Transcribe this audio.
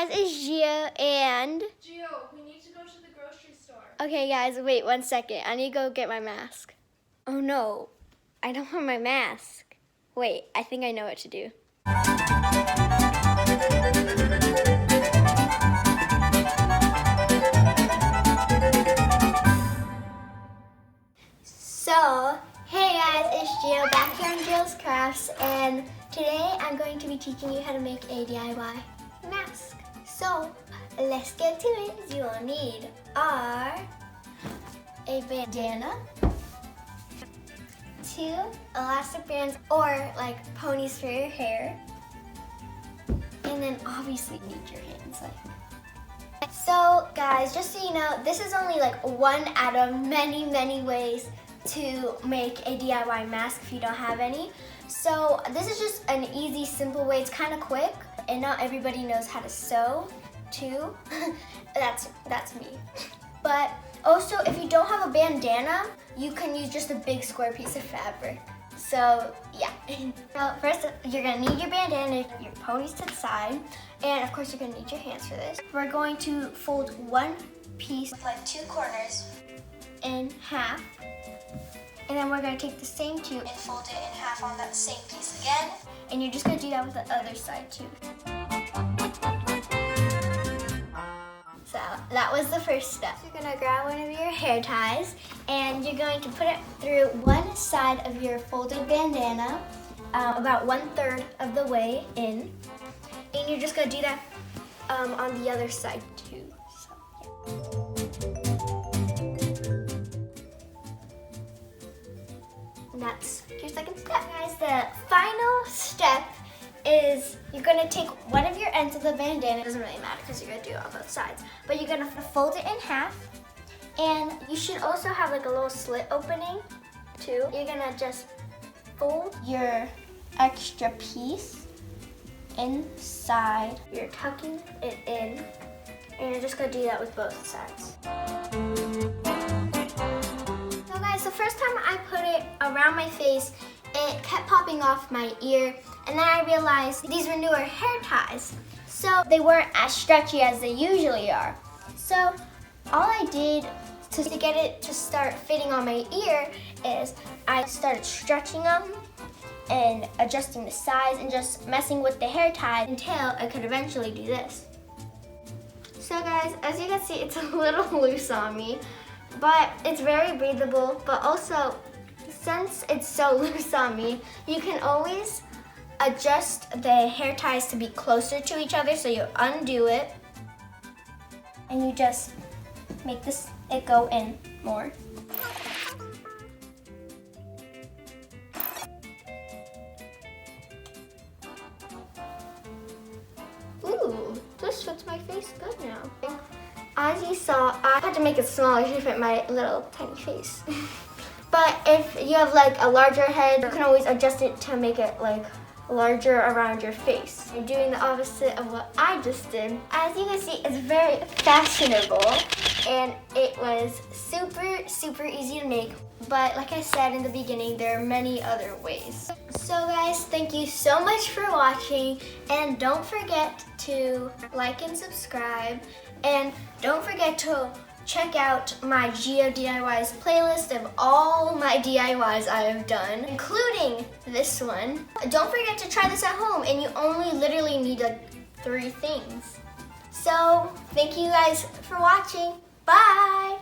guys, it's Gio and... Gio, we need to go to the grocery store. Okay guys, wait 1 second. I need to go get my mask. Oh no, I don't have my mask. Wait, I think I know what to do. So, hey guys, it's Gio back here on Gio's Crafts, and today I'm going to be teaching you how to make a DIY mask. So, let's get to it. You will need are a bandana, 2 elastic bands or like ponies for your hair, and then obviously you need your hands. So guys, just so you know, this is only like one out of many ways to make a DIY mask if you don't have any. So this is just an easy, simple way. It's kind of quick, and not everybody knows how to sew too. that's me. But also, if you don't have a bandana, you can use just a big square piece of fabric. So yeah. Well, first you're gonna need your bandana, your ponies to the side, and of course you're gonna need your hands for this. We're going to fold one piece with like 2 corners in half. And then we're going to take the same 2 and fold it in half on that same piece again. And you're just going to do that with the other side too. So that was the first step. You're going to grab one of your hair ties and you're going to put it through one side of your folded bandana, about 1/3 of the way in. And you're just going to do that on the other side too. So, yeah. That's your second step. Guys, the final step is you're gonna take one of your ends of the bandana. It doesn't really matter because you're gonna do it on both sides. But you're gonna fold it in half, and you should also have like a little slit opening too. You're gonna just fold your extra piece inside. You're tucking it in, and you're just gonna do that with both sides. So first time I put it around my face, it kept popping off my ear, and then I realized these were newer hair ties, so they weren't as stretchy as they usually are. So all I did to get it to start fitting on my ear is I started stretching them and adjusting the size and just messing with the hair tie until I could eventually do this. So guys, as you can see, it's a little loose on me. But it's very breathable, but also since it's so loose on me, you can always adjust the hair ties to be closer to each other. So you undo it and you just make it go in more. Ooh, this fits my face good now. As you saw, I had to make it smaller to fit my little tiny face. But if you have like a larger head, you can always adjust it to make it like larger around your face. You're doing the opposite of what I just did. As you can see, it's very fashionable and it was super easy to make. But like I said in the beginning, there are many other ways. So guys, thank you so much for watching, and don't forget to like and subscribe, and don't forget to check out my Gio DIYs playlist of all my DIYs I have done, including this one. Don't forget to try this at home, and you only literally need like 3 things. So thank you guys for watching. Bye!